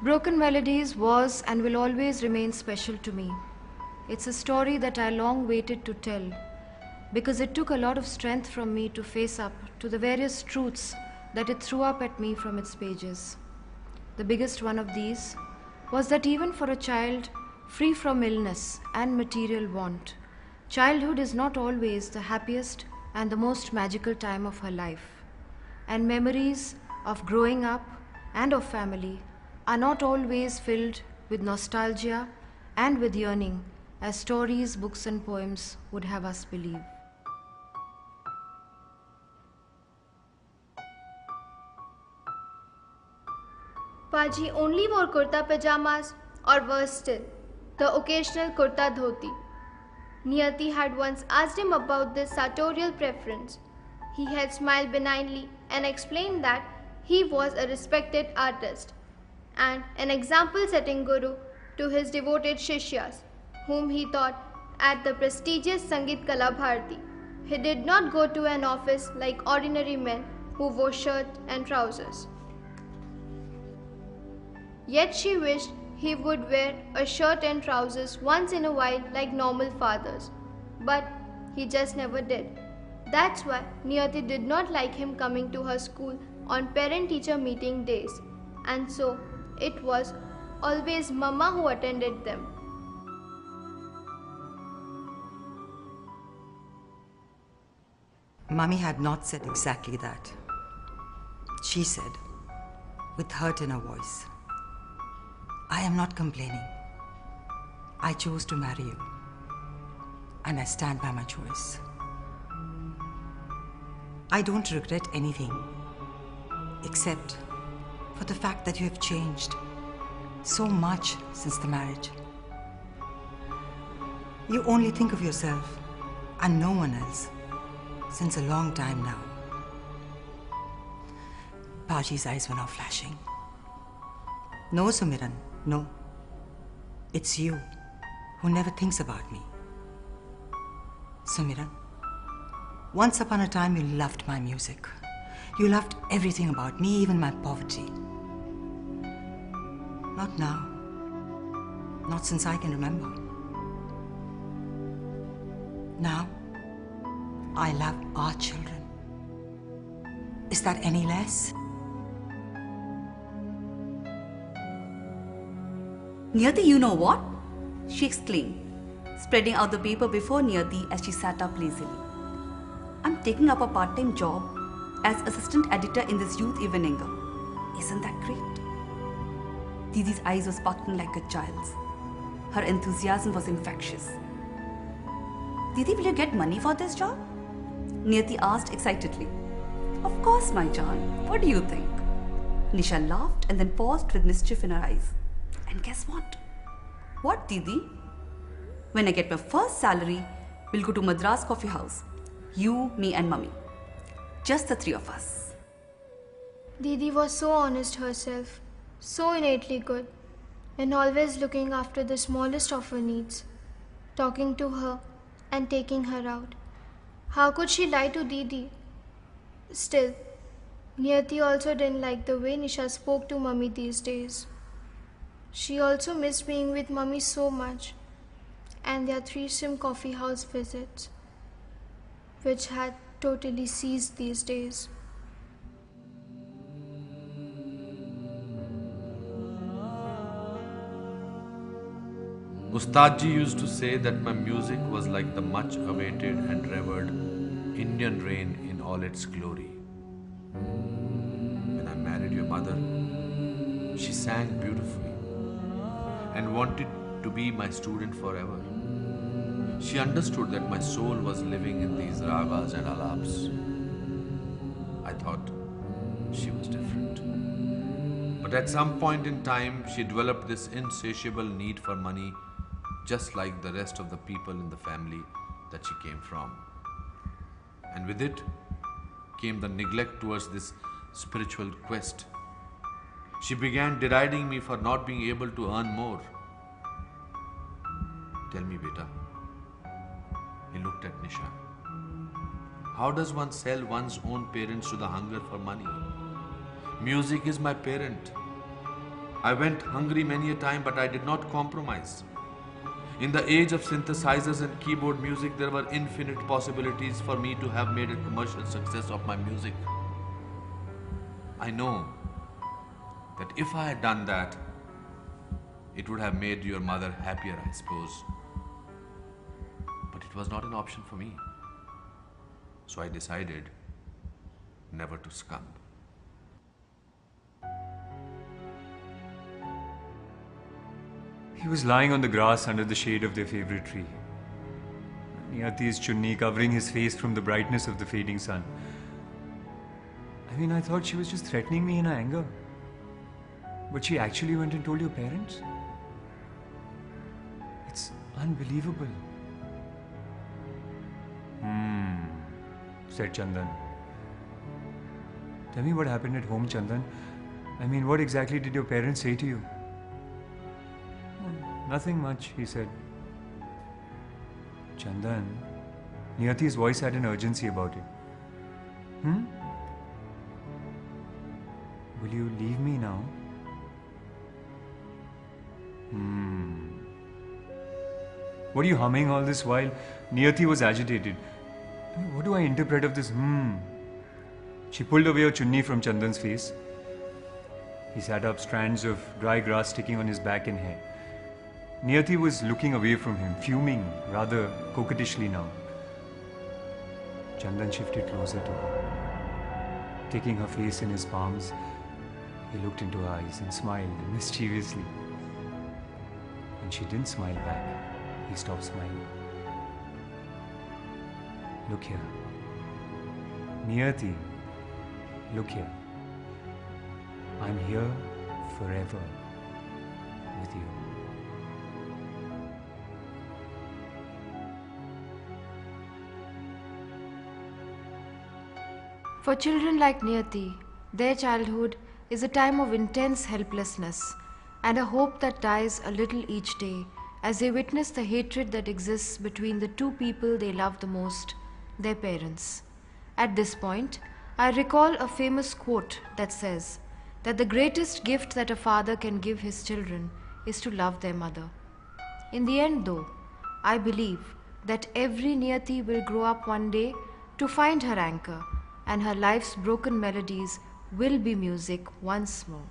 Broken Melodies was and will always remain special to me. It's a story that I long waited to tell because it took a lot of strength from me to face up to the various truths that it threw up at me from its pages. The biggest one of these was that even for a child free from illness and material want, childhood is not always the happiest and the most magical time of her life, and memories of growing up and of family are not always filled with nostalgia and with yearning as stories, books and poems would have us believe. Paji only wore kurta pajamas or worse still, the occasional kurta dhoti. Niyati had once asked him about this sartorial preference. He had smiled benignly and explained that he was a respected artist and an example-setting guru to his devoted shishyas, whom he taught at the prestigious Sangeet Kala Bharati. He did not go to an office like ordinary men who wore shirt and trousers. Yet she wished he would wear a shirt and trousers once in a while like normal fathers. But he just never did. That's why Niyati did not like him coming to her school on parent-teacher meeting days. And so it was always Mama who attended them. Mummy had not said exactly that. She said, with hurt in her voice, I am not complaining. I chose to marry you, and I stand by my choice. I don't regret anything, except for the fact that you have changed so much since the marriage. You only think of yourself and no one else since a long time now. Paji's eyes were now flashing. No, Sumiran, no. It's you who never thinks about me. Sumiran, once upon a time you loved my music. You loved everything about me, even my poverty. Not now. Not since I can remember. Now, I love our children. Is that any less? Niyati, you know what? She exclaimed, spreading out the paper before Niyati as she sat up lazily. I'm taking up a part-time job as assistant editor in this youth evening. Isn't that great? Didi's eyes were sparkling like a child's. Her enthusiasm was infectious. Didi, will you get money for this job? Niyati asked excitedly. Of course, my Jaan. What do you think? Nisha laughed and then paused with mischief in her eyes. And guess what? What, Didi? When I get my first salary, we'll go to Madras Coffee House. You, me and Mummy. Just the three of us. Didi was so honest herself, so innately good, and always looking after the smallest of her needs, talking to her and taking her out. How could she lie to Didi? Still, Niyati also didn't like the way Nisha spoke to Mummy these days. She also missed being with Mummy so much, and their threesome coffee house visits, which had totally ceased these days. Ustad ji used to say that my music was like the much awaited and revered Indian rain in all its glory. When I married your mother, she sang beautifully and wanted to be my student forever. She understood that my soul was living in these ragas and alaps. I thought she was different. But at some point in time, she developed this insatiable need for money, just like the rest of the people in the family that she came from. And with it came the neglect towards this spiritual quest. She began deriding me for not being able to earn more. Tell me, beta. He looked at Nisha. How does one sell one's own parents to the hunger for money? Music is my parent. I went hungry many a time, but I did not compromise. In the age of synthesizers and keyboard music, there were infinite possibilities for me to have made a commercial success of my music. I know that if I had done that, it would have made your mother happier, I suppose. But it was not an option for me. So I decided never to succumb. He was lying on the grass under the shade of their favorite tree. Niyati's chunni covering his face from the brightness of the fading sun. I thought she was just threatening me in her anger. But she actually went and told your parents? It's unbelievable. Said Chandan. Tell me what happened at home, Chandan. What exactly did your parents say to you? Nothing much, he said. Chandan, Niyati's voice had an urgency about it. Will you leave me now? What are you humming all this while? Niyati was agitated. What do I interpret of this She pulled away her chunni from Chandan's face. He sat up, strands of dry grass sticking on his back and hair. Niyati was looking away from him, fuming, rather coquettishly now. Chandan shifted closer to her. Taking her face in his palms, he looked into her eyes and smiled mischievously. When she didn't smile back, he stopped smiling. Look here. Niyati, look here. I'm here forever with you. For children like Niyati, their childhood is a time of intense helplessness and a hope that dies a little each day as they witness the hatred that exists between the two people they love the most, their parents. At this point, I recall a famous quote that says that the greatest gift that a father can give his children is to love their mother. In the end, though, I believe that every Niyati will grow up one day to find her anchor, and her life's broken melodies will be music once more.